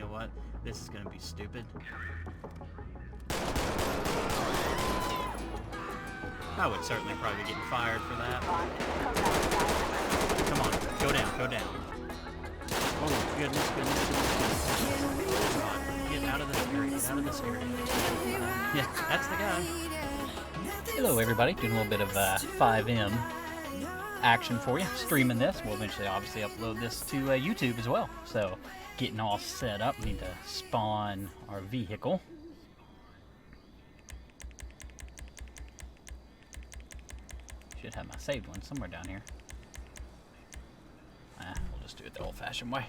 what? This is gonna be stupid. I would certainly probably be getting fired for that. Come on, go down, go down. Oh, goodness. Come on, get out of this area, get out of this area. Yeah, that's the guy. Hello everybody, doing a little bit of FiveM action for you. Streaming this, we'll eventually obviously upload this to YouTube as well. So, getting all set up, we need to spawn our vehicle. Should have my saved one somewhere down here. We'll just do it the old-fashioned way.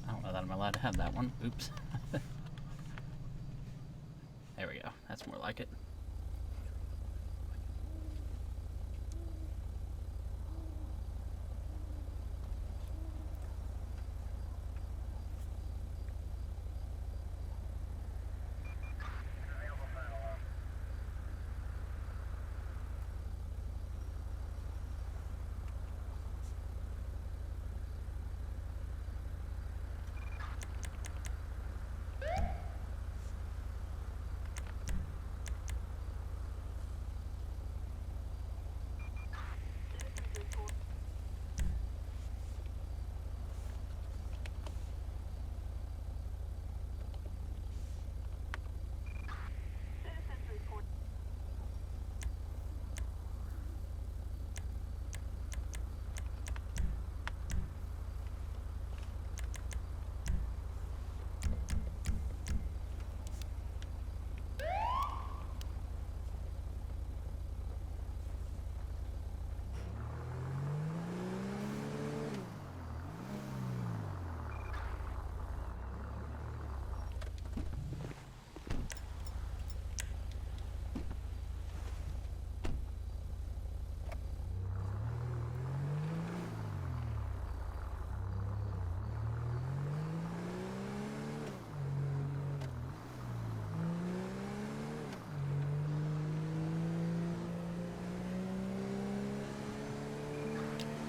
I don't know that I'm allowed to have that one. Oops. There we go. That's more like it.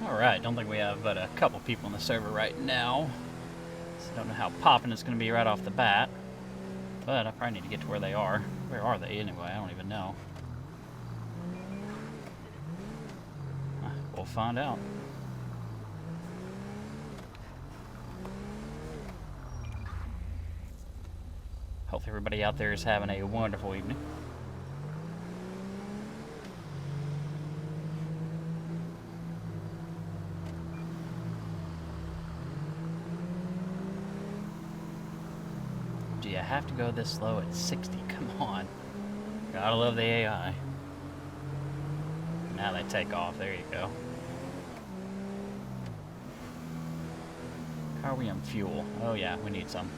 Alright, don't think we have but a couple people on the server right now. So I don't know how popping it's going to be right off the bat. But I probably need to get to where they are. Where are they anyway? I don't even know. We'll find out. Hopefully everybody out there is having a wonderful evening. Do you have to go this slow at 60? Come on. Gotta love the AI. Now they take off. There you go. How are we on fuel? Oh yeah, we need some.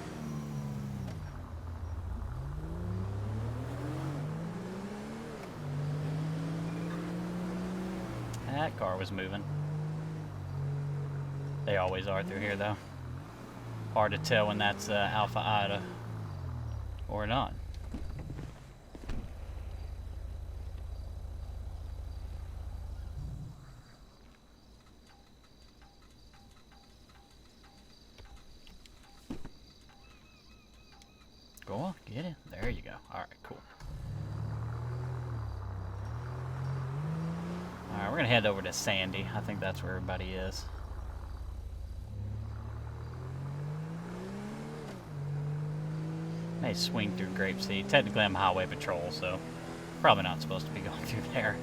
That car was moving. They always are through here though. Hard to tell when that's Alpha Ida or not. Go on, get it. There you go. Alright, cool. Alright, we're gonna head over to Sandy. I think that's where everybody is. May swing through Grapeseed. Technically I'm highway patrol, so probably not supposed to be going through there.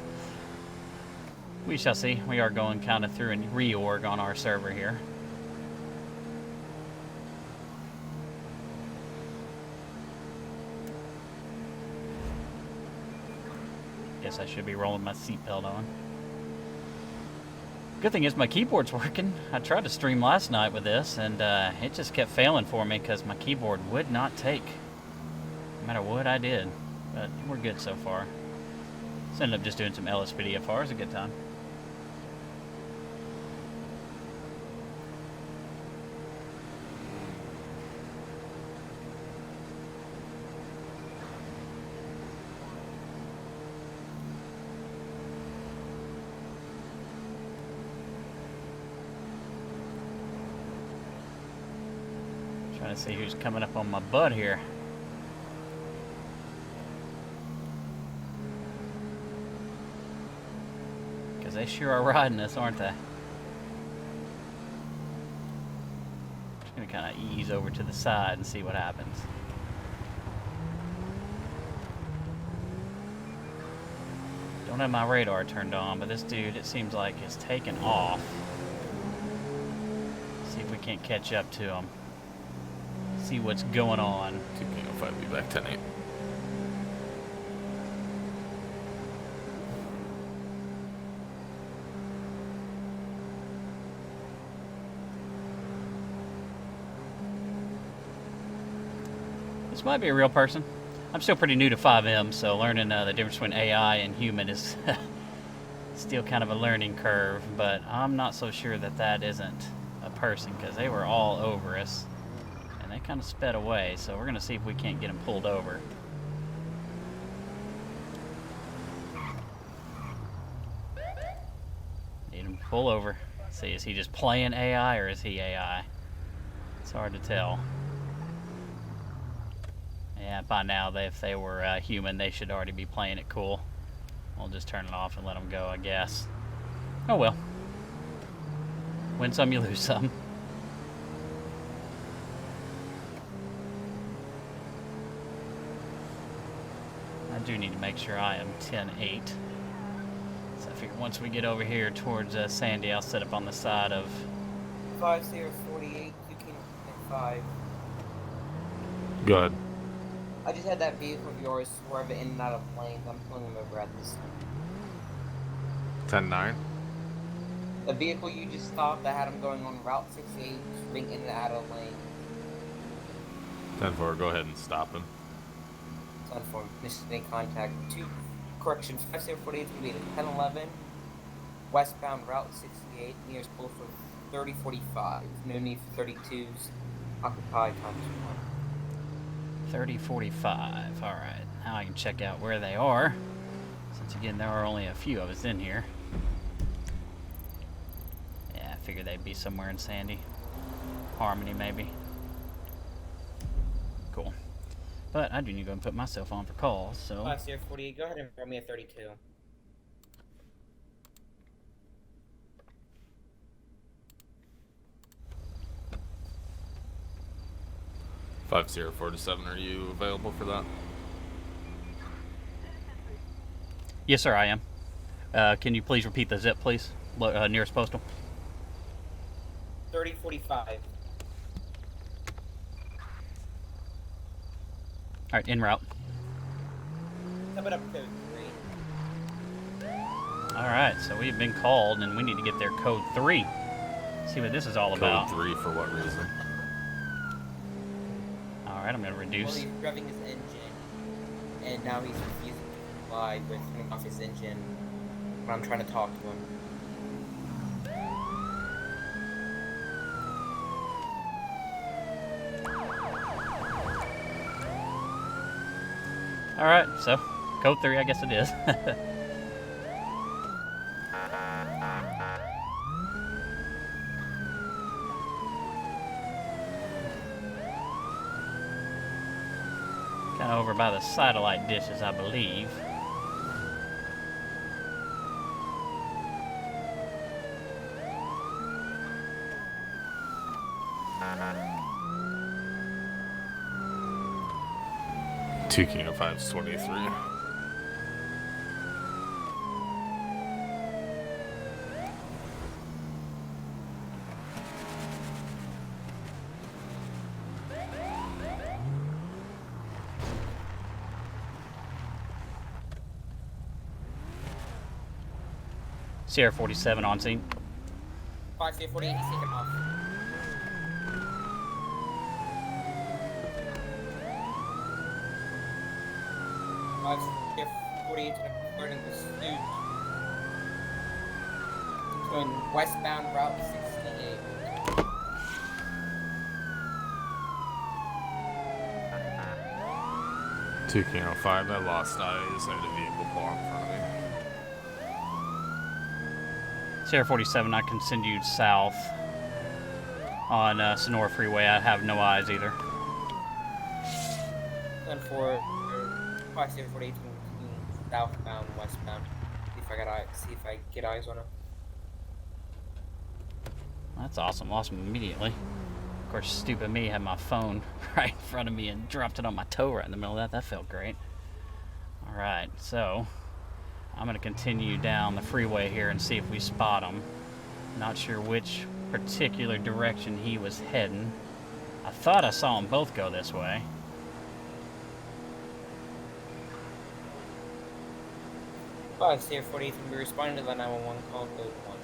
We shall see. We are going kind of through a reorg on our server here. Guess I should be rolling my seatbelt on. Good thing is my keyboard's working. I tried to stream last night with this, and it just kept failing for me because my keyboard would not take, no matter what I did. But we're good so far. So ended up just doing some LSPDFR. It was a good time. Trying to see who's coming up on my butt here. Because they sure are riding us, aren't they? Just going to kind of ease over to the side and see what happens. Don't have my radar turned on, but this dude, it seems like, is taking off. See if we can't catch up to him. See what's going on. 205, be back 10-8. This might be a real person. I'm still pretty new to FiveM, so learning the difference between AI and human is still kind of a learning curve, but I'm not so sure that that isn't a person, because they were all over us, and they kind of sped away, so we're going to see if we can't get them pulled over. Need him to pull over. See, is he just playing AI, or is he AI? It's hard to tell. Yeah, by now, if they were human, they should already be playing it cool. We'll just turn it off and let them go, I guess. Oh well. Win some, you lose some. I do need to make sure I am 10-8. So I figure once we get over here towards Sandy, I'll set up on the side of... 5048, 5. Go ahead. I just had that vehicle of yours swerve in and out of lanes. I'm pulling him over at this. 10-9. The vehicle you just stopped, I had him going on Route 68, swerving in and out of lane. 10-4, go ahead and stop him. It's unformed. Missed any contact. Correction, 5048 is going to be at 1011. Westbound Route 68, nearest postal 3045. No need for 32s. Occupied times 1. 3045. Alright, now I can check out where they are. Since again, there are only a few of us in here. Yeah, I figured they'd be somewhere in Sandy. Harmony, maybe. Cool. But I do need to go and put myself on for calls, so... 5048, go ahead and throw me a 32. Five 5047, are you available for that? Yes, sir, I am. Can you please repeat the zip, please? Nearest postal. 3045. Alright, en route. Sum it up code 3. Alright, so we've been called, and we need to get their code 3. See what this is all about. Code 3 for what reason? Alright, I'm going to Well, reduce. he's revving his engine, and now he's refusing to comply with turning off his engine when I'm trying to talk to him. Alright, so, code 3, I guess it is. Kind of over by the satellite dishes, I believe. Two King of 5's 23. Sierra 47 on scene. 5048, he's taking off. Five 48 starting pursuit. Going westbound Route 68. Two King of 5, I lost eyes. I had a vehicle pull in front of me. Sierra 47, I can send you south on Sonora Freeway. I have no eyes either. And for 5748 southbound, westbound. See if I get eyes on him. That's awesome. Lost him immediately. Of course, stupid me had my phone right in front of me and dropped it on my toe right in the middle of that. That felt great. All right, so I'm going to continue down the freeway here and see if we spot him. Not sure which particular direction he was heading. I thought I saw them both go this way. 5848 will be responding to the 911 call code 1.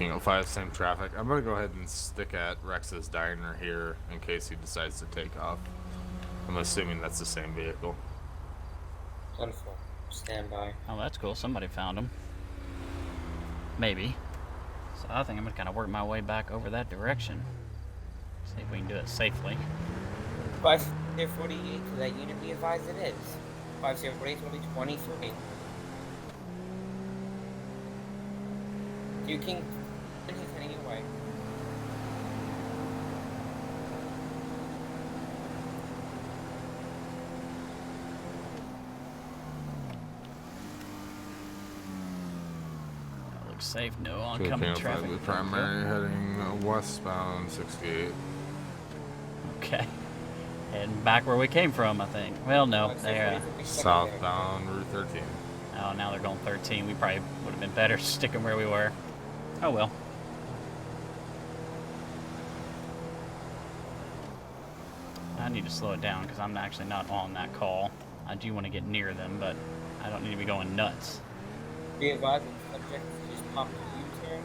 King 05, same traffic. I'm gonna go ahead and stick at Rex's diner here in case he decides to take off. I'm assuming that's the same vehicle. 10-4. Stand by. Oh, that's cool. Somebody found him. Maybe. So I think I'm going to kind of work my way back over that direction. See if we can do it safely. 5848 to that unit, be advised it is. 5848 will be 23. You can he's heading your way. That looks safe. No King oncoming 05, traffic. the primary heading westbound 68. Okay. Heading back where we came from, I think. Well, no. They're, Southbound Route 13. oh, now they're going 13. We probably would have been better sticking where we were. Oh, well. I need to slow it down because I'm actually not on that call. I do want to get near them, but I don't need to be going nuts. Be advised the subject just popped a U-turn.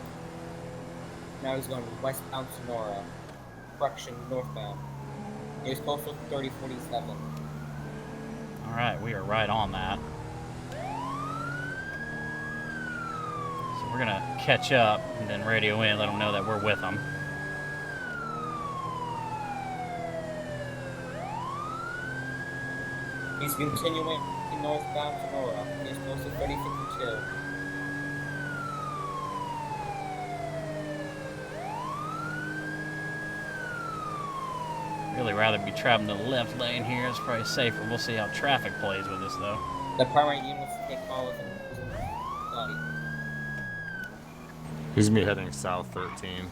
Now he's going westbound Sonora. Correction, northbound. He was postal 3047. Alright, we are right on that. So we're going to catch up and then radio in, let them know that we're with them. He's continuing northbound Sonora. He is postal 3052. Really rather be traveling the left lane here. It's probably safer. We'll see how traffic plays with us, though. The primary units take calls and He's gonna be heading south 13.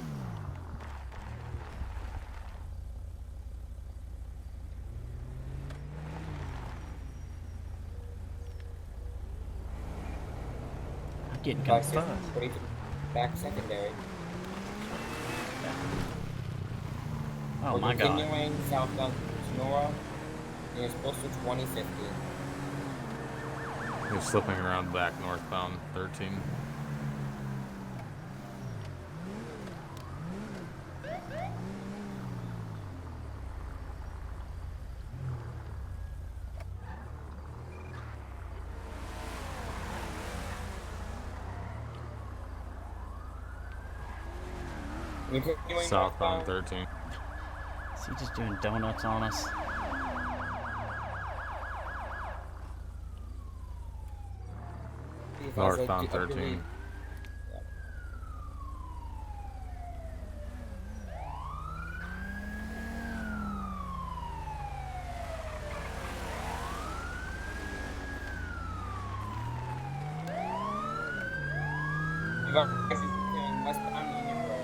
I'm getting confused. back secondary. Oh We're my god. continuing southbound Sonora. He is postal 2050. He's slipping around back northbound 13. We're continuing Southbound 13. Is he just doing donuts on us? Northbound 13. Westbound Union Road.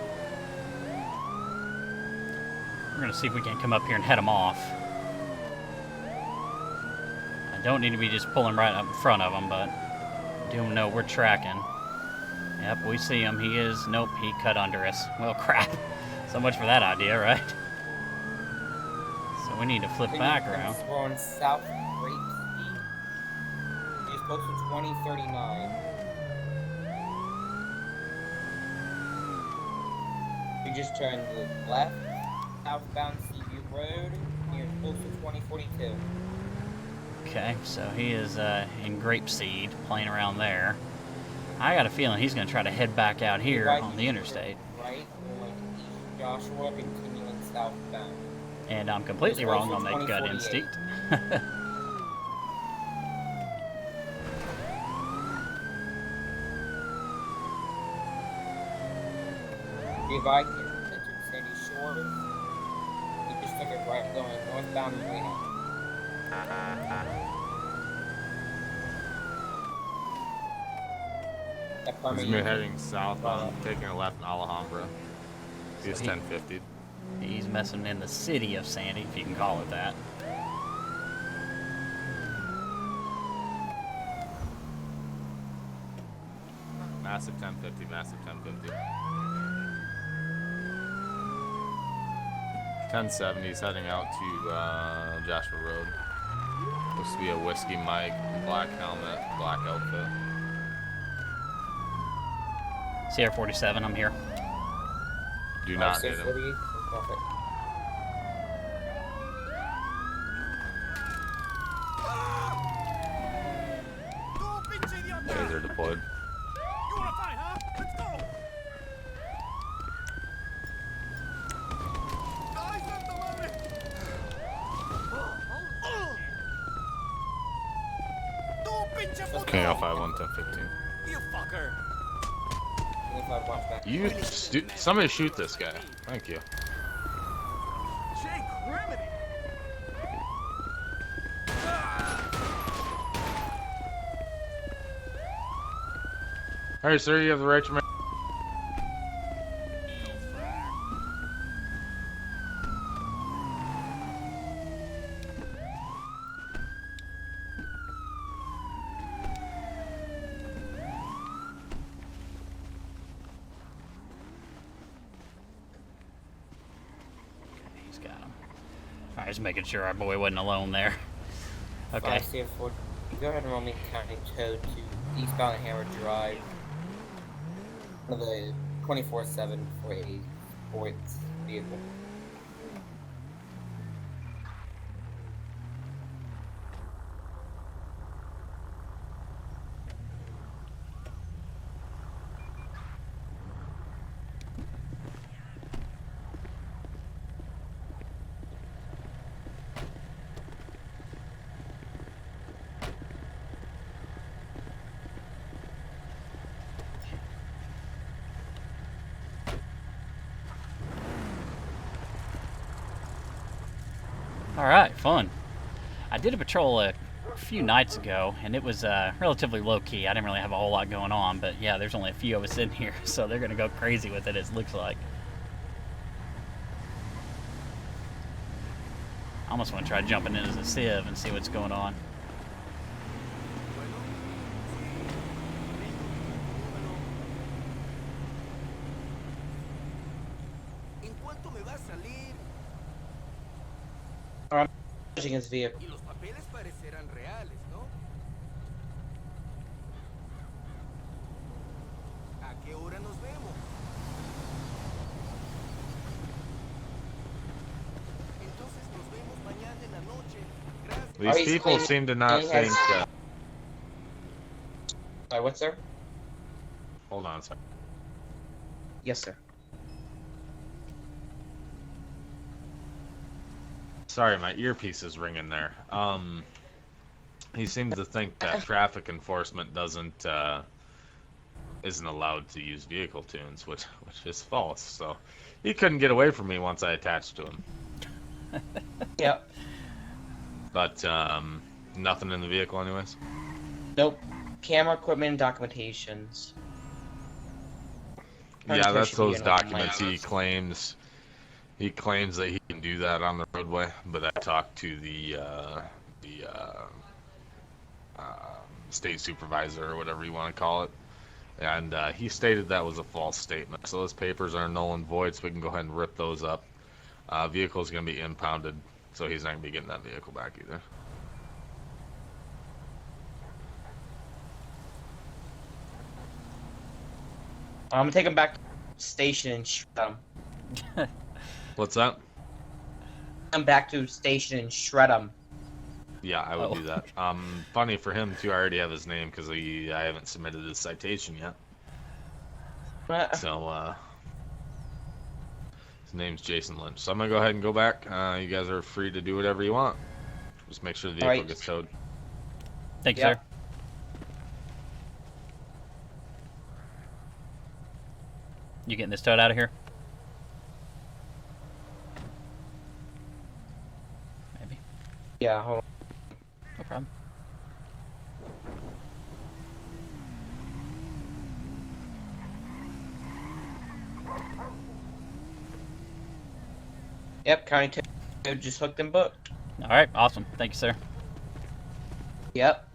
We're gonna see if we can come up here and head him off. I don't need to be just pulling right up in front of him, but do know we're tracking. Yep, we see him. He is. Nope, he cut under us. Well, crap. So much for that idea, right? So we need to flip back around. We're on South Grape Street. He's postal 2039. We just turned left, southbound Seaview Road, near postal 2042. Okay, so he is in Grapeseed, playing around there. I got a feeling he's going to try to head back out here on the interstate. Right, going east Joshua, continuing southbound. And I'm completely wrong on that gut 2048. instinct. If I can enter Sandy Shores, you just took it right going northbound Marina. That He's permit gonna be you heading south on taking a left in Alhambra. He's So he- 1050. He's messing in the city of Sandy, if you can call it that. Massive 1050, massive 1050. 1070, he's heading out to Joshua Road. Looks to be a whiskey mic, black helmet, black outfit. Sierra 47, I'm here. Do not hit him. 648. Perfect. Taser deployed. King L51 1015. You fucker! 25 watch back. Somebody shoot this guy. Thank you. Jake Remedy! Alright, sir, you have the right to remain. He's got him. Alright, just making sure our boy wasn't alone there. Okay. 5 Sierra 4. Go ahead and roll me county code to eastbound Hammer Drive. One of the 24/7 for a sports vehicle. Alright, fun. I did a patrol a few nights ago, and it was relatively low-key. I didn't really have a whole lot going on, but yeah, there's only a few of us in here, so they're going to go crazy with it, it looks like. I almost want to try jumping in as a Civ and see what's going on. ¿En cuánto me va a salir? Pushing his vehicle. Y los papeles parecerán reales, ¿no? ¿A qué hora nos vemos? Entonces nos vemos mañana en la noche. Gracias. These he's people claiming seem to not he has- think. Sorry, what, sir? Hold on a second. Yes, sir. Sorry, my earpiece is ringing there. He seems to think that traffic enforcement isn't allowed to use vehicle tunes, which is false. So he couldn't get away from me once I attached to him. Yep. But nothing in the vehicle, anyways. Nope. Camera equipment and documentations. Yeah, that's Should be those an open documents mic. he claims. He claims that he can do that on the roadway, but I talked to the state supervisor or whatever you want to call it, and he stated that was a false statement. So those papers are null and void, so we can go ahead and rip those up. Vehicle's going to be impounded, so he's not going to be getting that vehicle back either. I'm gonna take him back to the station and shred him. What's that? Come back to the station and shred him. Yeah, I would Oh. do that. Funny for him too. I already have his name because I haven't submitted his citation yet. So His name's Jason Lynch. So I'm gonna go ahead and go back. You guys are free to do whatever you want. Just make sure the vehicle Alright. gets towed. Thank you, Yep. sir. You getting this towed out of here? Maybe. Yeah, hold on. No problem. Yep, county toad just hooked and booked. All right, awesome. Thank you, sir. Yep.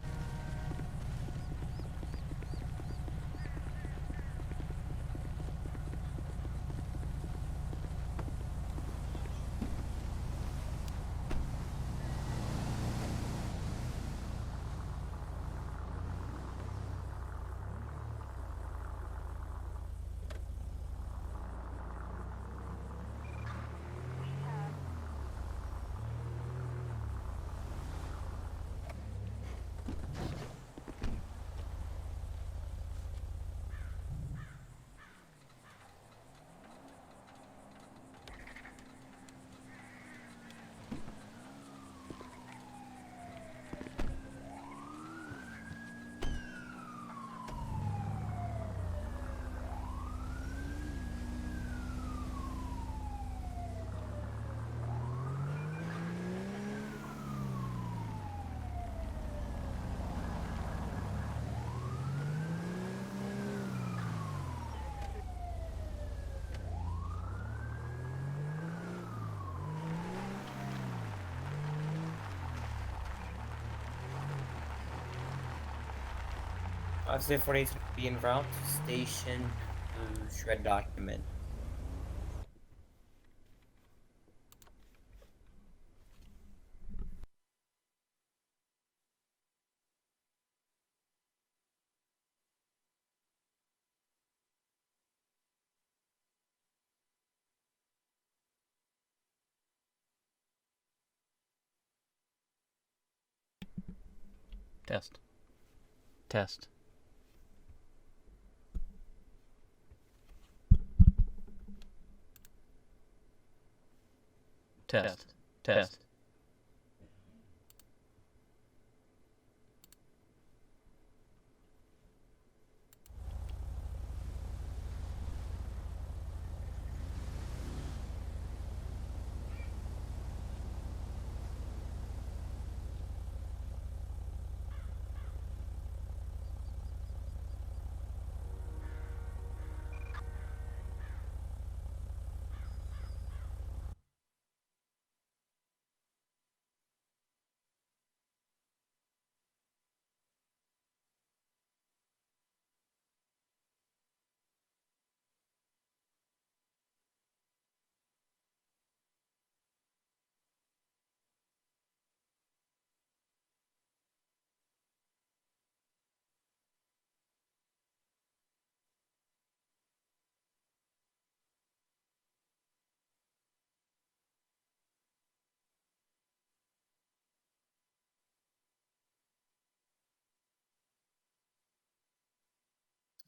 Officer 48 to be en route to station to shred document. Test. Test. Test. Test.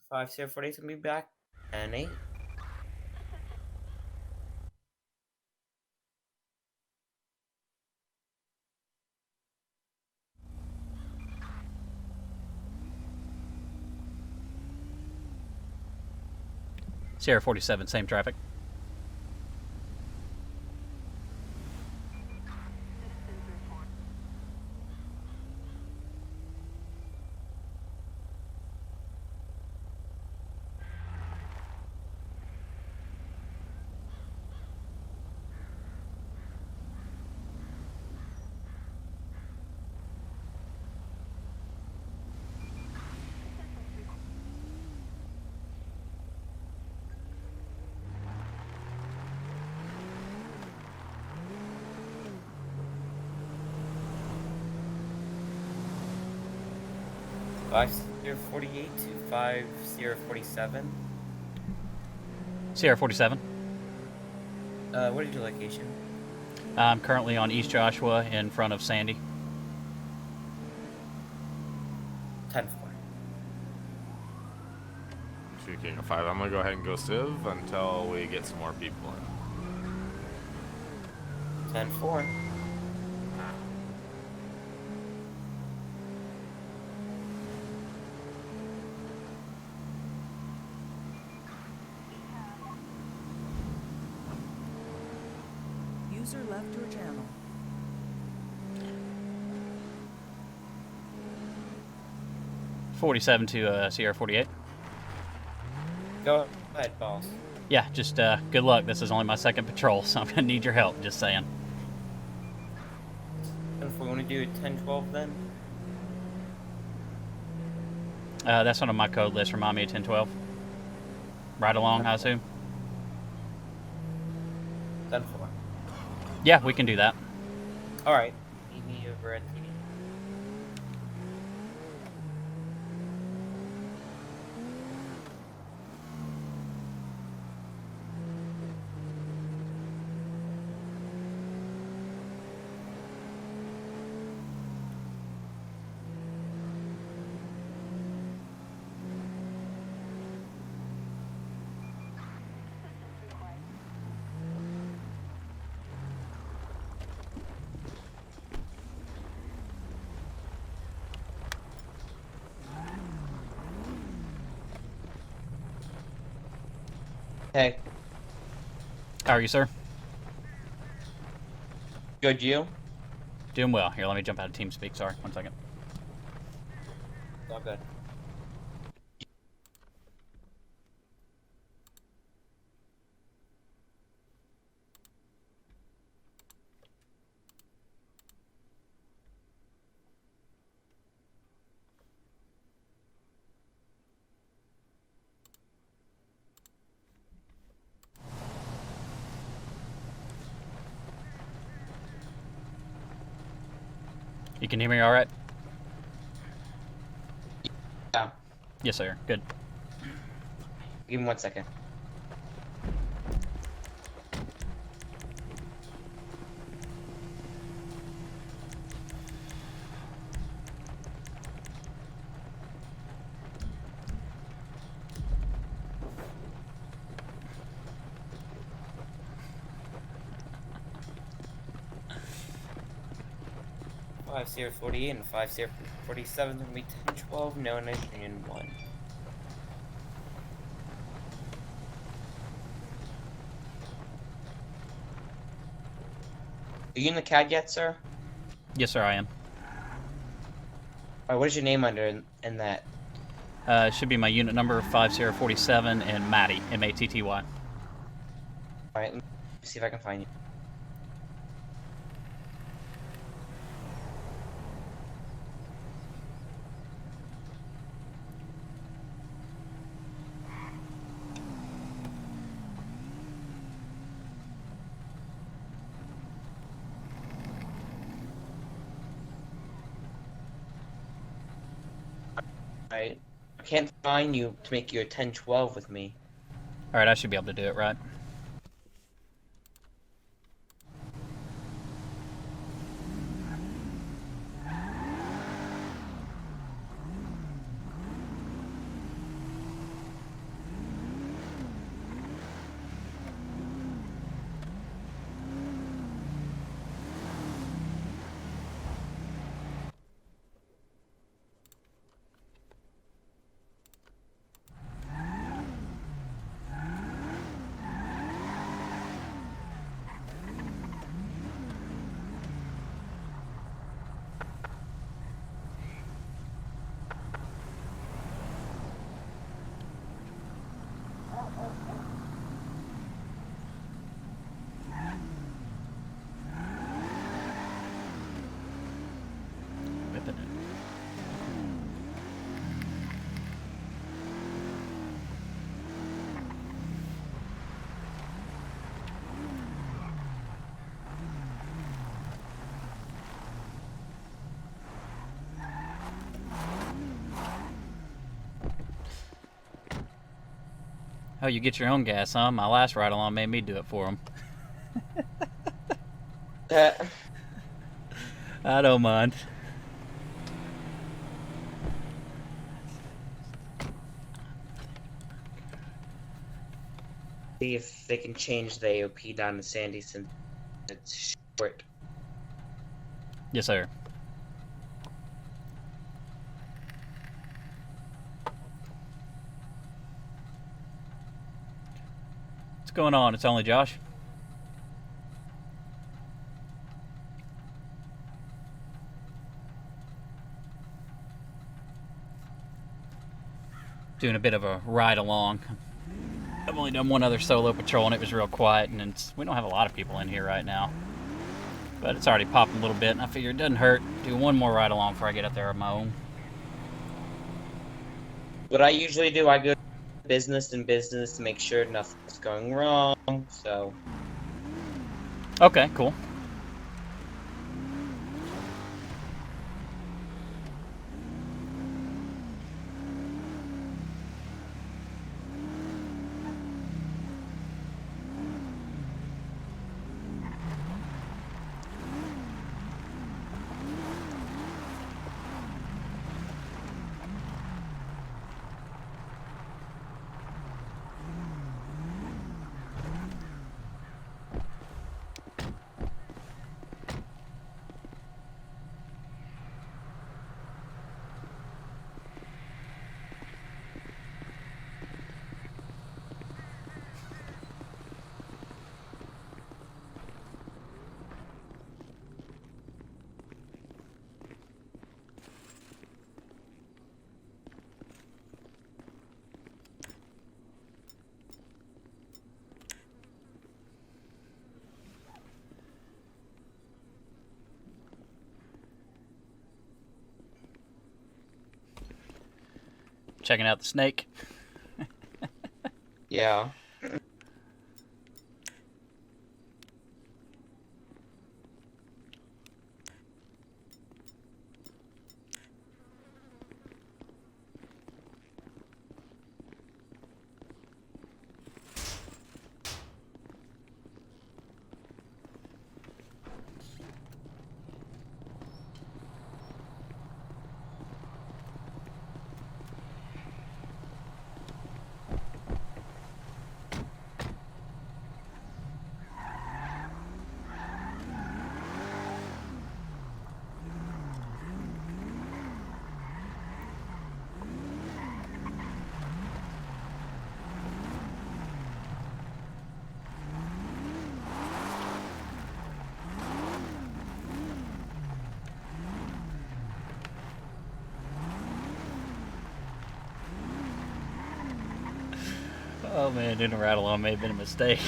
Five Sierra 48 will be back. And 8. Sierra 47, same traffic. Five Sierra 48 to 5 Sierra 47. Sierra 47. What is your location? I'm currently on East Joshua in front of Sandy. 10-4. Two King of 5. I'm gonna go ahead and go Civ until we get some more people in. 10-4. User left your channel. .47 to Sierra 48. Go ahead, boss. Yeah, just good luck. This is only my second patrol, so I'm gonna need your help. Just saying. And if we want to do a 10-12 then? That's one of my code lists. Remind me of 1012. Ridealong, I assume. 10-4. Yeah, we can do that. Alright. Meet me over at TD. Hey, How are you, sir? good you? Doing well. Here, let me jump out of TeamSpeak. Sorry, 1 second. All good. You can hear me all right? Yeah. Yes, sir. Good. Give me 1 second. Five Sierra 48 and 5 Sierra 47 will be 10-12, no nitrogen 1. Are you in the CAD yet, sir? Yes, sir, I am. Alright, what is your name under in that? It should be my unit number, 5 Sierra 47, and Matty, M-A-T-T-Y. Alright, let me see if I can find you. Alright, I can't find you to make you a 10-12 with me. All right, I should be able to do it, right? Whipping it. Oh, you get your own gas, huh? My last ride-along made me do it for him. I don't mind. See if they can change the AOP down to Sandy since it's Work. Yes, sir. What's going on? It's only Josh. Doing a bit of a ride along. I've only done one other solo patrol, and it was real quiet, and we don't have a lot of people in here right now. But it's already popped a little bit, and I figure it doesn't hurt. Do one more ride along before I get up there on my own. What I usually do, I go business and business to make sure nothing's going wrong, so... Okay, cool. Checking out the snake. Yeah. Oh man, doing a ride along may have been a mistake.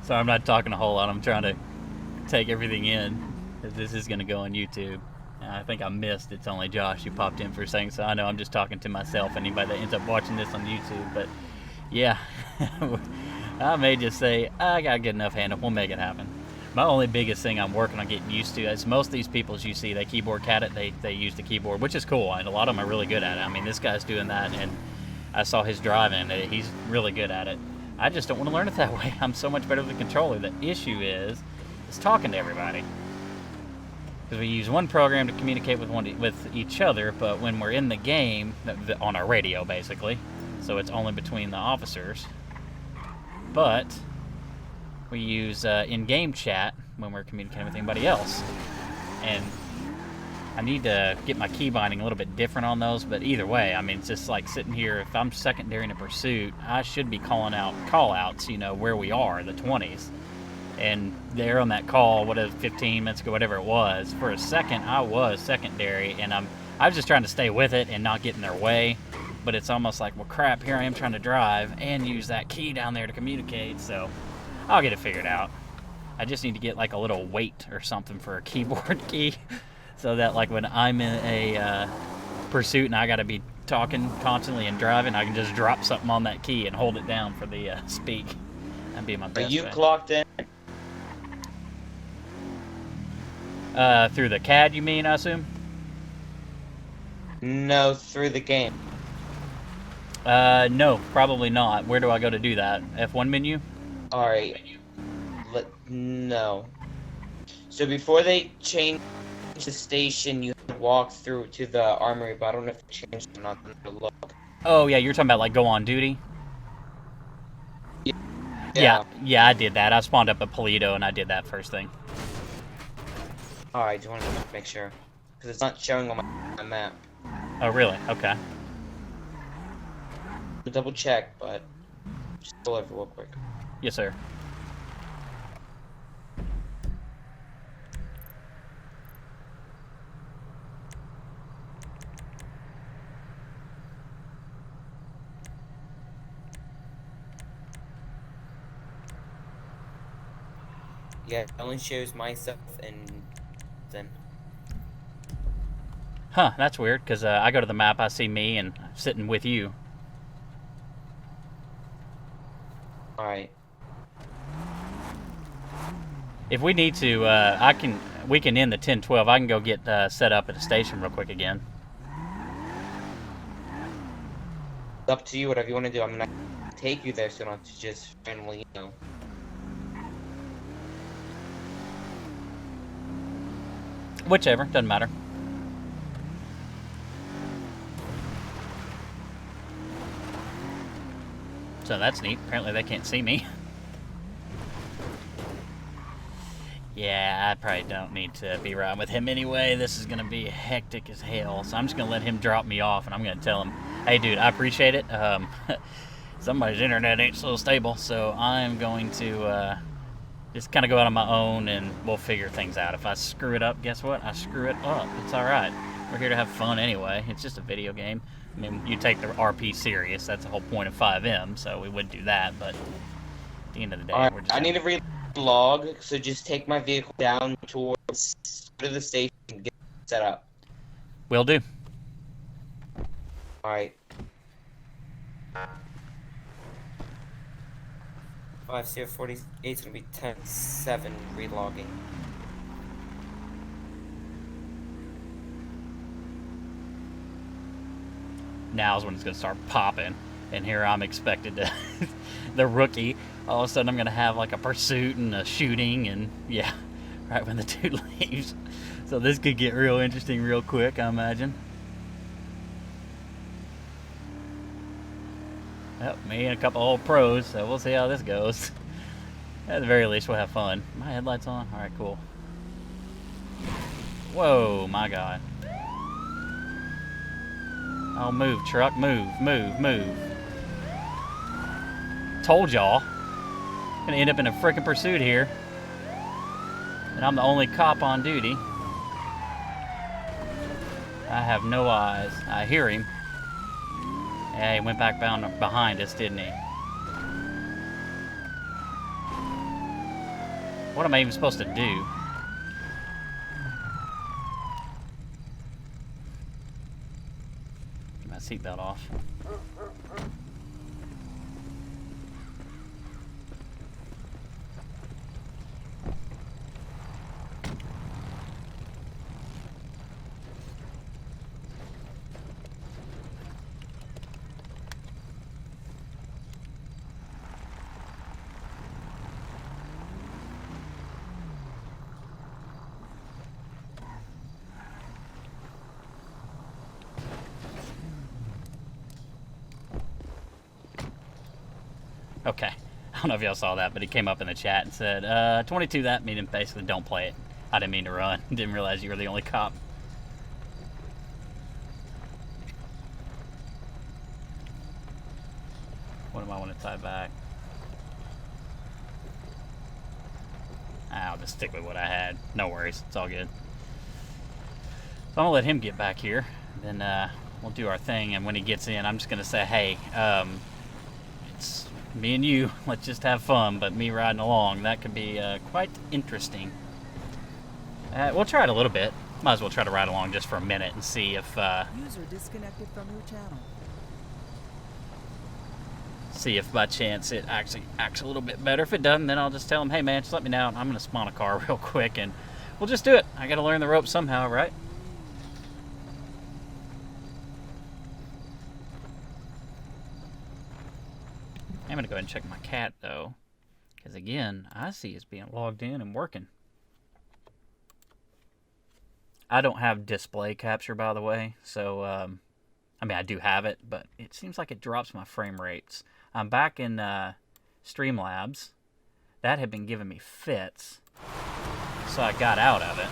So I'm not talking a whole lot. I'm trying to take everything in, because this is going to go on YouTube. I think I missed It's Only Josh who popped in for a second, so I know I'm just talking to myself, anybody that ends up watching this on YouTube. But yeah, I may just say, I got a good enough handle, we'll make it happen. My only biggest thing I'm working on getting used to is most of these people, as you see, they keyboard cat it, they use the keyboard, which is cool, and a lot of them are really good at it. I mean, this guy's doing that, and I saw his driving, he's really good at it. I just don't want to learn it that way. I'm so much better with the controller. The issue is talking to everybody. Because we use one program to communicate with each other, but when we're in the game, on our radio basically, so it's only between the officers. But we use in-game chat when we're communicating with anybody else. And I need to get my key binding a little bit different on those, but either way, I mean, it's just like sitting here, if I'm secondary in a pursuit, I should be calling out call-outs, where we are, the 20s. And there on that call, 15 minutes ago, whatever it was, for a second, I was secondary, and I was just trying to stay with it and not get in their way. But it's almost like, well, crap, here I am trying to drive and use that key down there to communicate, so I'll get it figured out. I just need to get like a little weight or something for a keyboard key, so that like when I'm in a pursuit and I got to be talking constantly and driving, I can just drop something on that key and hold it down for the speak. That'd be my best Are you bet. clocked in? Through the CAD, you mean, I assume? No, through the game. No, probably not. Where do I go to do that? F1 menu? Alright. No. So before they change the station, you have to walk through to the armory, but I don't know if they changed it or not. To look. Oh, yeah, you're talking about like go on duty? Yeah. Yeah, I did that. I spawned up a Polito and I did that first thing. Alright, just wanted to make sure. Because it's not showing on my map. Oh, really? Okay. To double check, but just pull over real quick. Yes, sir. Yeah, it only shows myself and then. Huh, that's weird, because I go to the map, I see me, and I'm sitting with you. Alright. If we need to, we can end the 10-12. I can go get set up at the station real quick again. It's up to you, whatever you want to do. I'm gonna take you there so not to just randomly, you know. Whichever, doesn't matter. So that's neat. Apparently they can't see me. Yeah, I probably don't need to be riding with him anyway. This is going to be hectic as hell. So I'm just going to let him drop me off, and I'm going to tell him, hey, dude, I appreciate it. Somebody's internet ain't so stable, so I'm going to just kind of go out on my own, and we'll figure things out. If I screw it up, guess what? I screw it up. It's all right. We're here to have fun anyway. It's just a video game. I mean, you take the RP serious. That's the whole point of FiveM, so we would do that. But at the end of the day, Alright, we're just... I need to relog, so just take my vehicle down towards the station and get it set up. Will do. Alright. 5048 is gonna be 10-7 relogging. Now's when it's going to start popping. And here I'm expected to, the rookie, all of a sudden I'm going to have like a pursuit and a shooting, and yeah, right when the dude leaves. So this could get real interesting real quick, I imagine. Yep, me and a couple old pros, so we'll see how this goes. At the very least, we'll have fun. My headlights on? Alright, cool. Whoa, my God. Oh, move, truck, move, move, move. Told y'all. Gonna end up in a frickin' pursuit here. And I'm the only cop on duty. I have no eyes. I hear him. Yeah, he went back behind us, didn't he? What am I even supposed to do? Get my seatbelt off. Okay. I don't know if y'all saw that, but he came up in the chat and said, 22 that, meaning basically don't play it. I didn't mean to run. Didn't realize you were the only cop. What do I want to tie back? I'll just stick with what I had. No worries. It's all good. So I'm going to let him get back here. Then we'll do our thing, and when he gets in, I'm just going to say, hey, it's me and you, let's just have fun, but me riding along, that could be quite interesting. We'll try it a little bit. Might as well try to ride along just for a minute and see if User disconnected from your channel. see if by chance it actually acts a little bit better. If it doesn't, then I'll just tell him, hey man, just let me know. I'm going to spawn a car real quick, and we'll just do it. I got to learn the ropes somehow, right? I'm going to go ahead and check my cat, though. Because, again, I see it's being logged in and working. I don't have display capture, by the way. So, I mean, I do have it, but it seems like it drops my frame rates. I'm back in Streamlabs. That had been giving me fits. So I got out of it.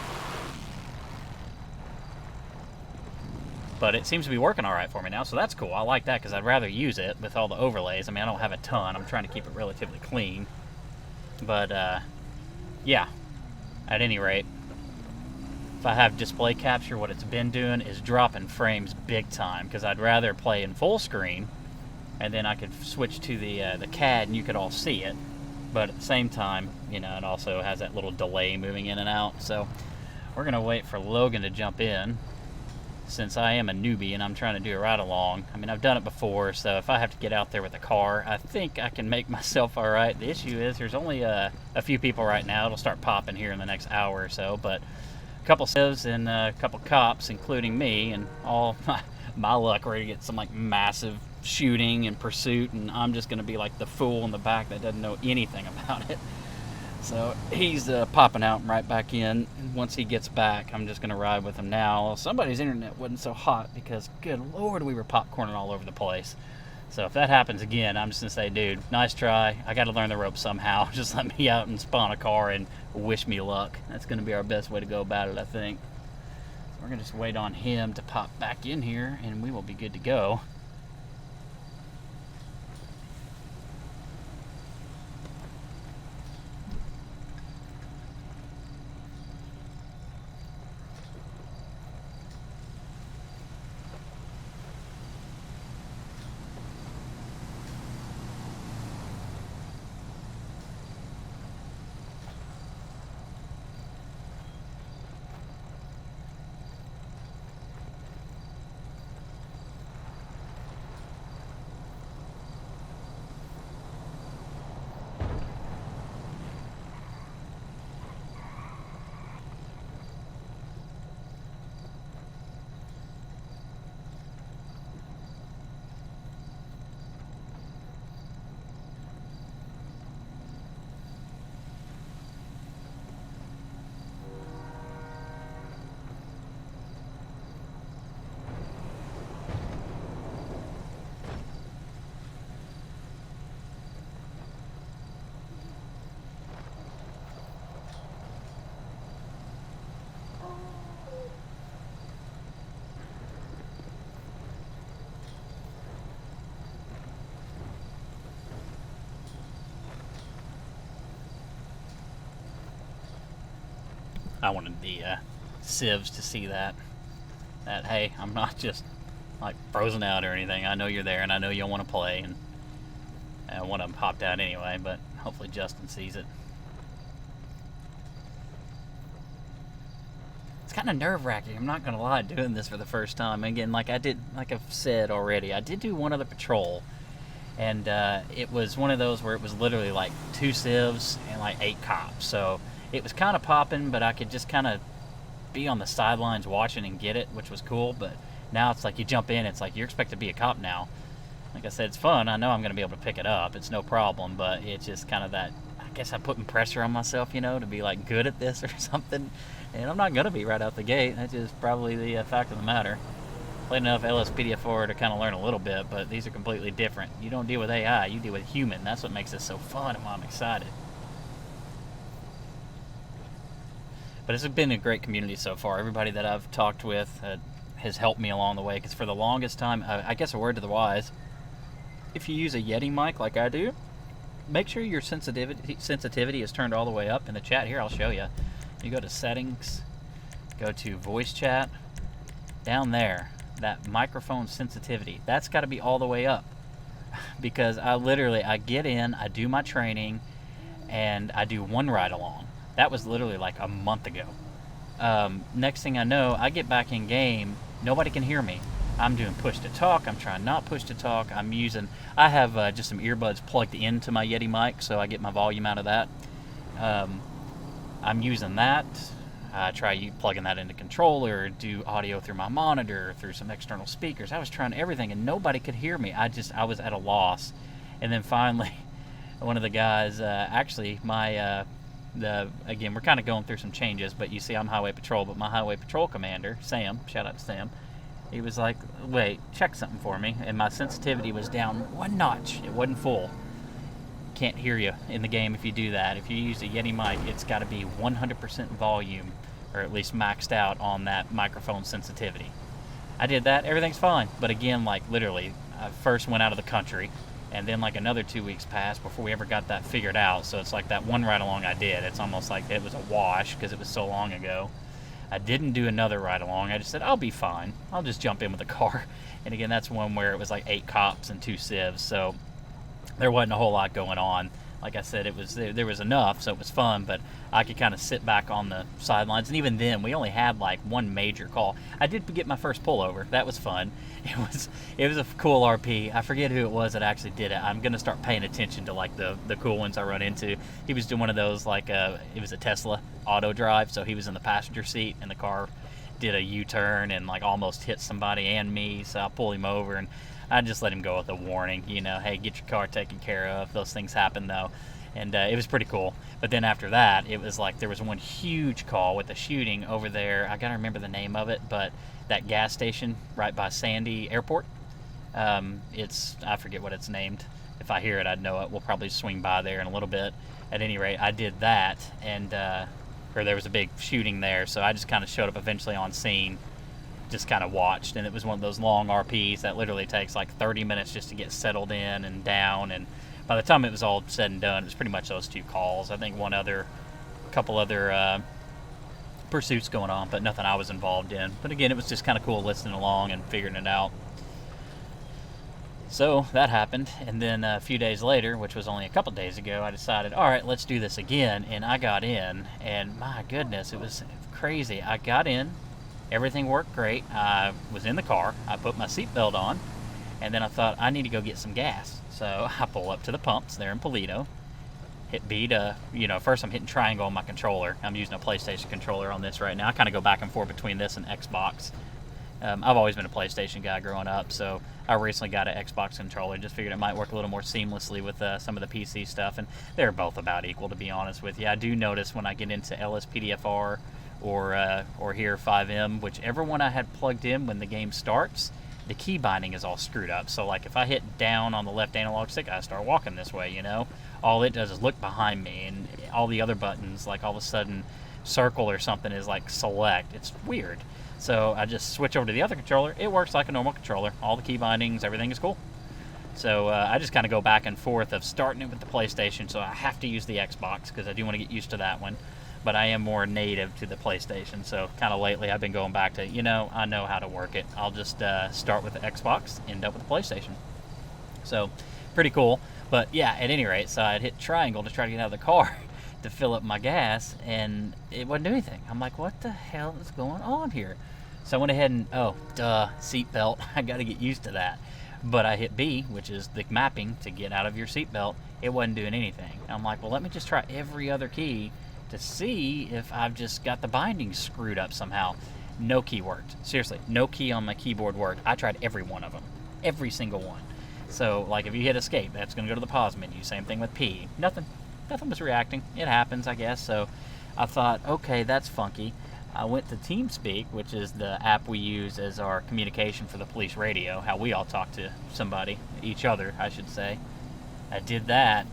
But it seems to be working all right for me now, so that's cool. I like that because I'd rather use it with all the overlays. I mean, I don't have a ton. I'm trying to keep it relatively clean. But, yeah, at any rate, if I have display capture, what it's been doing is dropping frames big time because I'd rather play in full screen, and then I could switch to the CAD and you could all see it. But at the same time, you know, it also has that little delay moving in and out. So we're going to wait for Logan to jump in, since I am a newbie and I'm trying to do a ride-along. I mean, I've done it before, so if I have to get out there with a car, I think I can make myself all right. The issue is there's only a few people right now. It'll start popping here in the next hour or so, but a couple civs and a couple cops, including me, and all my luck, we're going to get some like massive shooting and pursuit, and I'm just going to be like the fool in the back that doesn't know anything about it. So he's popping out and right back in. And once he gets back, I'm just going to ride with him now. Somebody's internet wasn't so hot because, good Lord, we were popcorning all over the place. So if that happens again, I'm just going to say, dude, nice try. I got to learn the ropes somehow. Just let me out and spawn a car and wish me luck. That's going to be our best way to go about it, I think. We're going to just wait on him to pop back in here, and we will be good to go. I wanted the civs to see that hey, I'm not just like frozen out or anything. I know you're there and I know you'll want to play, and one of them popped out anyway, but hopefully Justin sees it. It's kind of nerve-wracking, I'm not gonna lie, doing this for the first time. Again, like I've said already, I did do one other patrol, and it was one of those where it was literally like 2 civs and like 8 cops. So it was kind of popping, but I could just kind of be on the sidelines watching and get it, which was cool. But now it's like you jump in, it's like you're expected to be a cop now. Like I said, it's fun. I know I'm going to be able to pick it up. It's no problem, but it's just kind of that, I guess I'm putting pressure on myself, you know, to be like good at this or something. And I'm not going to be right out the gate. That's just probably the fact of the matter. Played enough LSPDFR to kind of learn a little bit, but these are completely different. You don't deal with AI, you deal with human. That's what makes this so fun and why I'm excited. But it's been a great community so far. Everybody that I've talked with has helped me along the way, because for the longest time, I guess a word to the wise, if you use a Yeti mic like I do, make sure your sensitivity is turned all the way up. In the chat here, I'll show you. You go to settings, go to voice chat, down there, that microphone sensitivity, that's got to be all the way up, because I get in, I do my training, and I do one ride along. That was literally like a month ago. Next thing I know, I get back in game, nobody can hear me. I'm doing push to talk, I'm trying not push to talk, I have just some earbuds plugged into my Yeti mic, so I get my volume out of that. I'm using that. I try plugging that into controller, do audio through my monitor, through some external speakers. I was trying everything and nobody could hear me. I was at a loss. And then finally, one of the guys, again, we're kind of going through some changes, but you see I'm Highway Patrol, but my Highway Patrol commander, Sam, shout out to Sam, he was like, wait, check something for me. And my sensitivity was down 1 notch. It wasn't full. Can't hear you in the game if you do that. If you use a Yeti mic, it's got to be 100% volume, or at least maxed out on that microphone sensitivity. I did that. Everything's fine. But again, like literally, I first went out of the country, and then like another 2 weeks passed before we ever got that figured out. So it's like that one ride along I did. It's almost like it was a wash because it was so long ago. I didn't do another ride along. I just said, I'll be fine. I'll just jump in with the car. And again, that's one where it was like 8 cops and 2 civs. So there wasn't a whole lot going on. Like I said, it was there was enough, so it was fun, but I could kind of sit back on the sidelines. And even then, we only had like one major call. I did get my first pullover. That was fun. It was a cool RP. I forget who it was that actually did it. I'm gonna start paying attention to like the cool ones I run into. He was doing one of those like it was a Tesla auto drive, so he was in the passenger seat, and the car did a U-turn and like almost hit somebody and me. So I pulled him over and I just let him go with a warning, you know, hey, get your car taken care of. Those things happen, though. And it was pretty cool. But then after that, it was like there was one huge call with a shooting over there. I got to remember the name of it, but that gas station right by Sandy Airport. I forget what it's named. If I hear it, I'd know it. We'll probably swing by there in a little bit. At any rate, I did that, and or there was a big shooting there, so I just kind of showed up eventually on scene. Just kind of watched, and it was one of those long RPs that literally takes like 30 minutes just to get settled in and down, and by the time it was all said and done, it was pretty much those 2 calls. I think couple other pursuits going on, but nothing I was involved in. But again, it was just kind of cool listening along and figuring it out. So that happened, and then a few days later, which was only a couple days ago, I decided, all right, let's do this again, and I got in, and my goodness, it was crazy. I got in. Everything worked great. I was in the car. I put my seatbelt on, and then I thought, I need to go get some gas. So I pull up to the pumps there in Polito, hit B to, first I'm hitting triangle on my controller. I'm using a PlayStation controller on this right now. I kind of go back and forth between this and Xbox. I've always been a PlayStation guy growing up, so I recently got an Xbox controller. Just figured it might work a little more seamlessly with some of the PC stuff, and they're both about equal, to be honest with you. I do notice when I get into LSPDFR or here FiveM, whichever one I had plugged in when the game starts, the key binding is all screwed up. So like if I hit down on the left analog stick, I start walking this way, all it does is look behind me, and all the other buttons, like all of a sudden circle or something is like select. It's weird. So I just switch over to the other controller. It works like a normal controller. All the key bindings, everything is cool. So I just kind of go back and forth of starting it with the PlayStation, so I have to use the Xbox because I do want to get used to that one. But I am more native to the PlayStation, so kind of lately I've been going back to, I know how to work it. I'll just start with the Xbox, end up with the PlayStation. So, pretty cool. But yeah, at any rate, so I'd hit triangle to try to get out of the car to fill up my gas, and it wouldn't do anything. I'm like, what the hell is going on here? So I went ahead and, seatbelt. I got to get used to that. But I hit B, which is the mapping to get out of your seatbelt. It wasn't doing anything. I'm like, well, let me just try every other key to see if I've just got the bindings screwed up somehow. No key worked. Seriously, no key on my keyboard worked. I tried every one of them. Every single one. So, like, if you hit escape, that's going to go to the pause menu. Same thing with P. Nothing was reacting. It happens, I guess. So, I thought, okay, that's funky. I went to TeamSpeak, which is the app we use as our communication for the police radio, how we all talk to somebody, each other, I should say. I did that,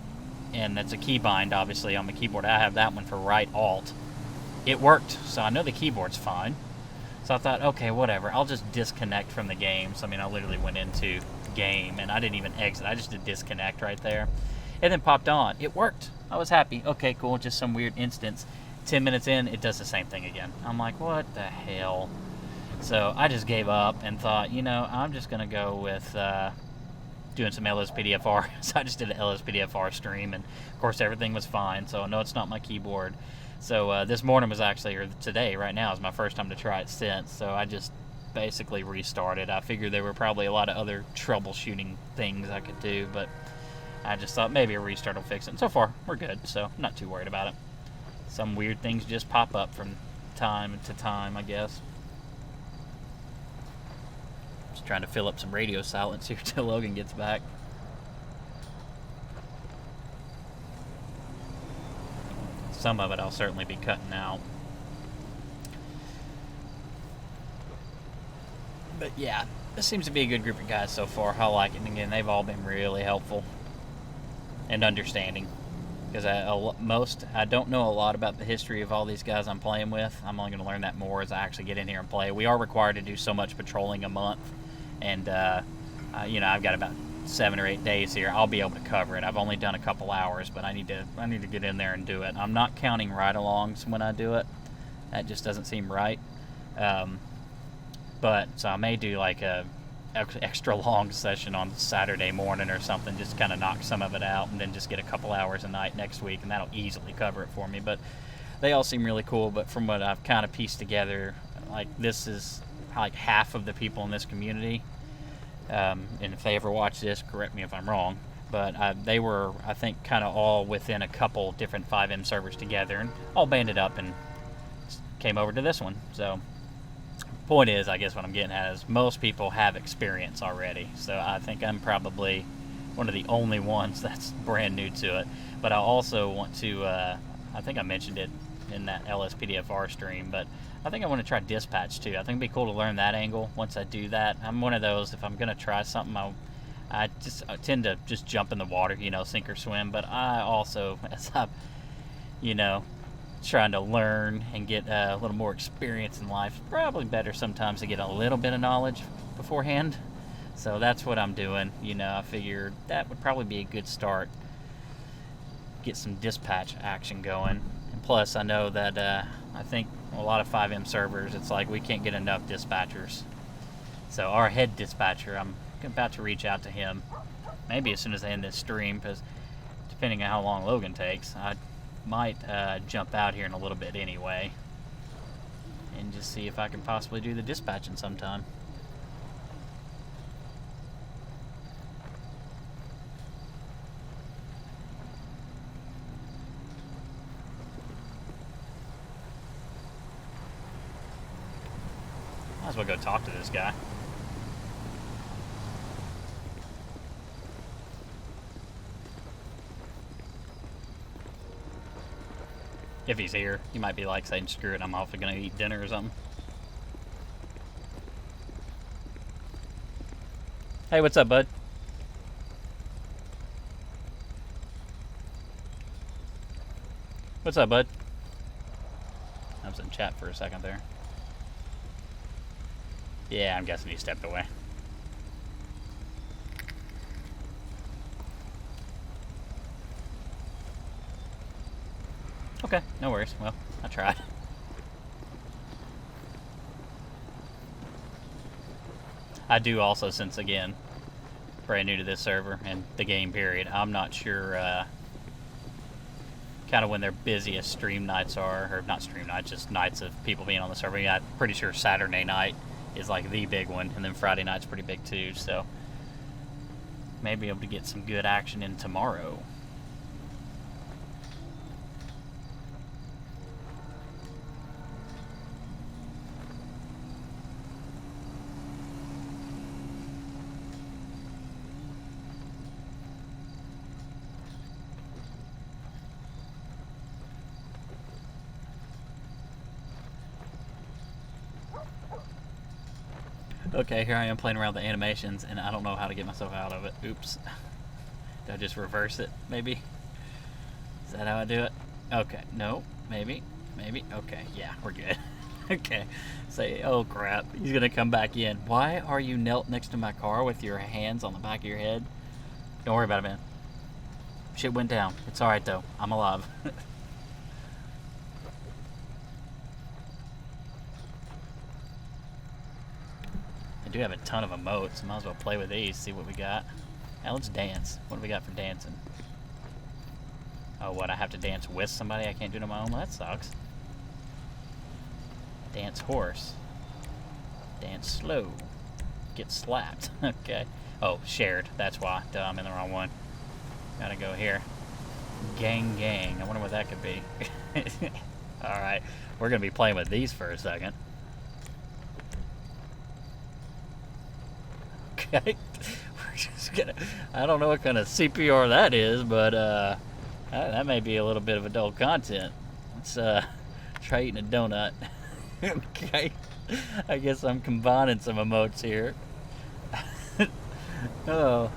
and that's a keybind, obviously, on my keyboard. I have that one for right alt. It worked, so I know the keyboard's fine. So I thought, okay, whatever. I'll just disconnect from the game. So, I literally went into game, and I didn't even exit. I just did disconnect right there. And then popped on. It worked. I was happy. Okay, cool. Just some weird instance. 10 minutes in, it does the same thing again. I'm like, what the hell? So I just gave up and thought, I'm just going to go with doing some LSPDFR. So I just did an LSPDFR stream, and of course everything was fine. So I know it's not my keyboard. So this morning was actually, or today, right now, is my first time to try it since. So I just basically restarted. I figured there were probably a lot of other troubleshooting things I could do, but I just thought maybe a restart will fix it. And so far, we're good, so I'm not too worried about it. Some weird things just pop up from time to time, I guess. Just trying to fill up some radio silence here till Logan gets back. Some of it I'll certainly be cutting out. But yeah, this seems to be a good group of guys so far. I like it. And again, they've all been really helpful and understanding. because I don't know a lot about the history of all these guys I'm playing with. I'm only going to learn that more as I actually get in here and play. We are required to do so much patrolling a month, and I've got about 7 or 8 days here. I'll be able to cover it. I've only done a couple hours, but I need to get in there and do it. I'm not counting ride-alongs when I do it. That just doesn't seem right. But so I may do like a extra long session on Saturday morning or something, just kind of knock some of it out, and then just get a couple hours a night next week, and that'll easily cover it for me. But they all seem really cool. But from what I've kind of pieced together, like, this is like half of the people in this community. And if they ever watch this, correct me if I'm wrong, but they were, I think, kind of all within a couple different FiveM servers together, and all banded up and came over to this one. So point is, I guess what I'm getting at is most people have experience already, so I think I'm probably one of the only ones that's brand new to it. But I also want to, I think I mentioned it in that LSPDFR stream, but I think I want to try dispatch too. I think it'd be cool to learn that angle once I do that. I'm one of those, if I'm going to try something, I tend to just jump in the water, sink or swim. But I also, as I'm, trying to learn and get a little more experience in life, it's probably better sometimes to get a little bit of knowledge beforehand. So that's what I'm doing. I figured that would probably be a good start. Get some dispatch action going. And plus, I know that I think a lot of FiveM servers, it's like we can't get enough dispatchers. So our head dispatcher, I'm about to reach out to him, maybe as soon as I end this stream, because depending on how long Logan takes, I might jump out here in a little bit anyway, and just see if I can possibly do the dispatching sometime. Might as well go talk to this guy. If he's here, he might be like saying, screw it, I'm awfully gonna eat dinner or something. Hey, what's up, bud? What's up, bud? I was in chat for a second there. Yeah, I'm guessing he stepped away. Okay, no worries. Well, I tried. I do also, since again, brand new to this server and the game period, I'm not sure kind of when their busiest stream nights are, or not stream nights, just nights of people being on the server. Yeah, I'm pretty sure Saturday night is like the big one, and then Friday night's pretty big too, so maybe able to get some good action in tomorrow. Okay, here I am playing around with the animations, and I don't know how to get myself out of it. Oops. Do I just reverse it, maybe? Is that how I do it? Okay, no, maybe. Okay, yeah, we're good. Okay, say, oh crap, he's gonna come back in. Why are you knelt next to my car with your hands on the back of your head? Don't worry about it, man. Shit went down. It's alright though, I'm alive. I do have a ton of emotes. Might as well play with these, see what we got. Now let's dance. What do we got for dancing? Oh, what? I have to dance with somebody? I can't do it on my own? Well, that sucks. Dance horse. Dance slow. Get slapped. Okay. Oh, shared. That's why. Duh, I'm in the wrong one. Gotta go here. Gang gang. I wonder what that could be. Alright. We're gonna be playing with these for a second. Okay. We're just gonna, I don't know what kind of CPR that is, but that may be a little bit of adult content. Let's try eating a donut. Okay. I guess I'm combining some emotes here. Oh.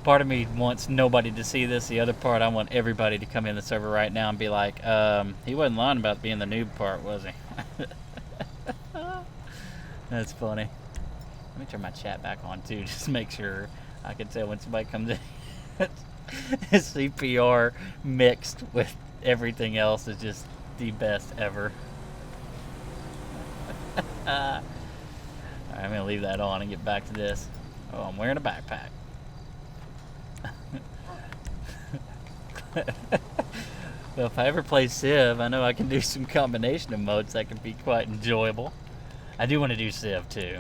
Part of me wants nobody to see this. The other part, I want everybody to come in the server right now and be like, he wasn't lying about being the noob part, was he? That's funny. Let me turn my chat back on too, just to make sure I can tell when somebody comes in. CPR mixed with everything else is just the best ever. Alright, I'm gonna leave that on and get back to this. Oh, I'm wearing a backpack. Well, if I ever play Civ, I know I can do some combination of modes that can be quite enjoyable. I do want to do Civ too.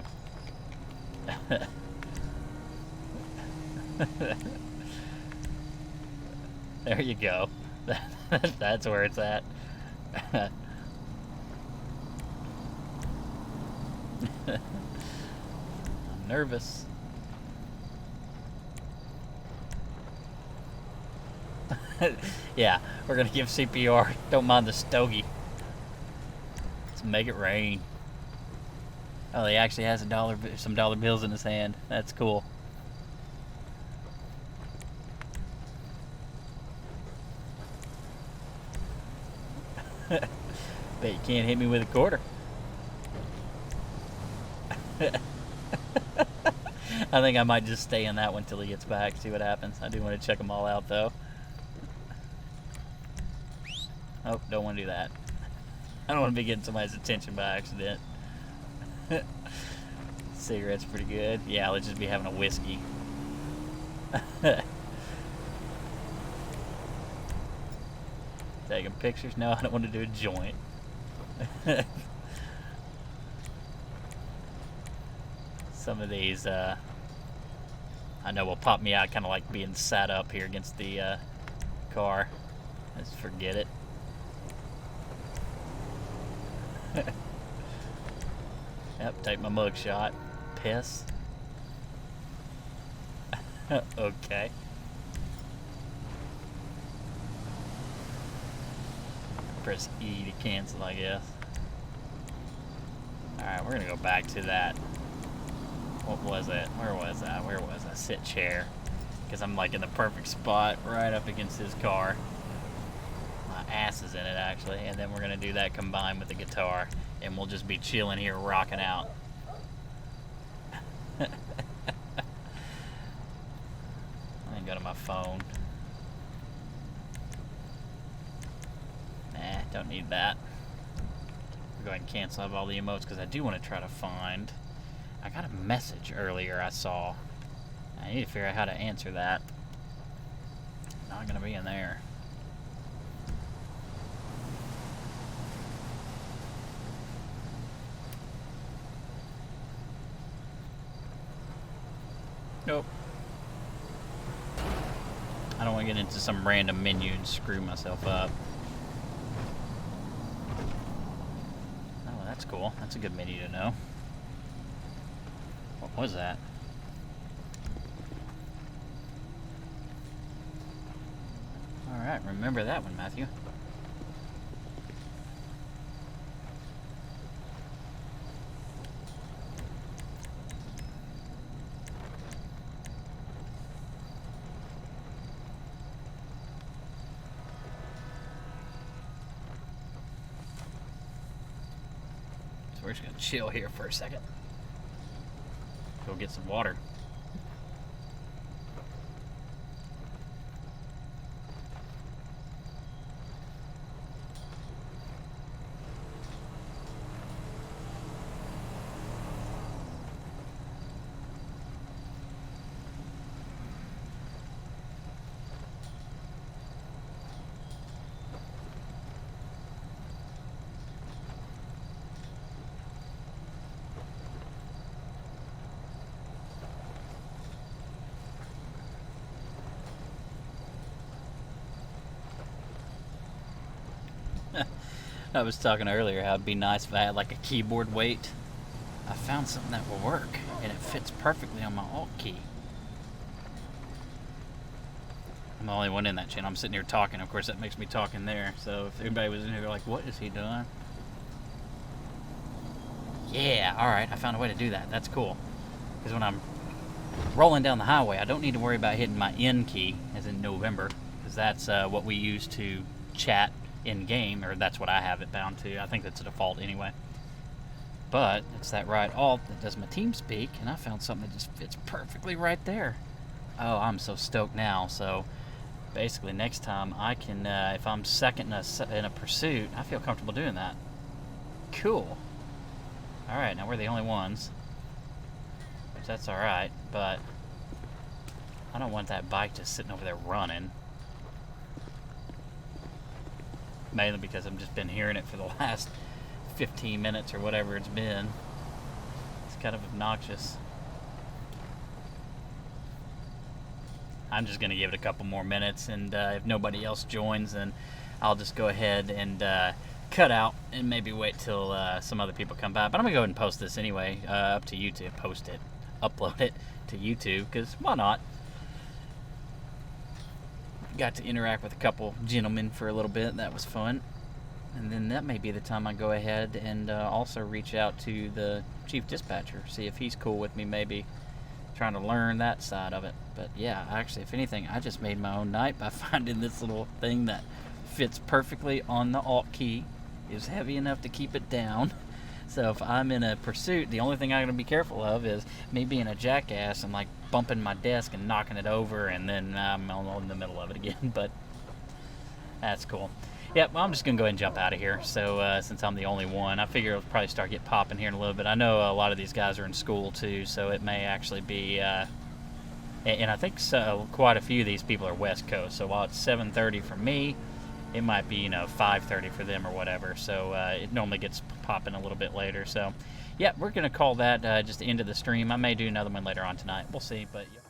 There you go. That's where it's at. I'm nervous. Yeah, we're gonna give CPR. Don't mind the stogie. Let's make it rain. Oh, he actually has some dollar bills in his hand. That's cool. Bet you can't hit me with a quarter. I think I might just stay in that one till he gets back, see what happens. I do want to check them all out, though. Oh, don't want to do that. I don't want to be getting somebody's attention by accident. Cigarette's pretty good. Yeah, let's just be having a whiskey. Taking pictures? No, I don't want to do a joint. Some of these, I know will pop me out, kind of like being sat up here against the car. Let's forget it. Yep, take my mug shot. Piss. Okay. Press E to cancel, I guess. Alright, we're gonna go back to that. What was it? Where was that? Where was that? Sit chair. Because I'm like in the perfect spot right up against his car. My ass is in it, actually. And then we're gonna do that combined with the guitar. And we'll just be chilling here, rocking out. Let me go to my phone. Nah, don't need that. We'll go ahead and cancel out all the emotes because I do want to try to find... I got a message earlier I saw. I need to figure out how to answer that. Not going to be in there. Nope. I don't want to get into some random menu and screw myself up. Oh, that's cool. That's a good menu to know. What was that? Alright, remember that one, Matthew. We're just gonna chill here for a second. Go get some water. I was talking earlier how it'd be nice if I had like a keyboard weight. I found something that will work, and it fits perfectly on my Alt key. I'm the only one in that channel. I'm sitting here talking. Of course, that makes me talk in there. So if anybody was in here like, what is he doing? Yeah, alright, I found a way to do that. That's cool. Because when I'm rolling down the highway, I don't need to worry about hitting my N key, as in November, because that's what we use to chat in-game, or that's what I have it bound to. I think that's a default anyway. But it's that right alt that does my TeamSpeak, and I found something that just fits perfectly right there. Oh, I'm so stoked now. So basically next time I can, if I'm second in a pursuit, I feel comfortable doing that. Cool. Alright, now we're the only ones. Which that's alright, but I don't want that bike just sitting over there running. Mainly because I've just been hearing it for the last 15 minutes or whatever it's been. It's kind of obnoxious. I'm just going to give it a couple more minutes, and if nobody else joins, then I'll just go ahead and cut out and maybe wait till some other people come by. But I'm going to go ahead and post this anyway, up to YouTube. Post it. Upload it to YouTube, because why not? Got to interact with a couple gentlemen for a little bit. That was fun. And then that may be the time I go ahead and also reach out to the chief dispatcher, see if he's cool with me maybe trying to learn that side of it. But yeah, actually, if anything, I just made my own night by finding this little thing that fits perfectly on the alt key, is heavy enough to keep it down. So if I'm in a pursuit, the only thing I'm going to be careful of is me being a jackass and like bumping my desk and knocking it over, and then I'm in the middle of it again. But that's cool. Yep, well, I'm just going to go ahead and jump out of here. So since I'm the only one, I figure it'll probably start getting popping here in a little bit. I know a lot of these guys are in school too, so it may actually be, and I think so, quite a few of these people are West Coast. So while it's 7:30 for me, it might be, 5:30 for them or whatever. So it normally gets popping a little bit later. So yeah, we're going to call that just the end of the stream. I may do another one later on tonight. We'll see, but yeah.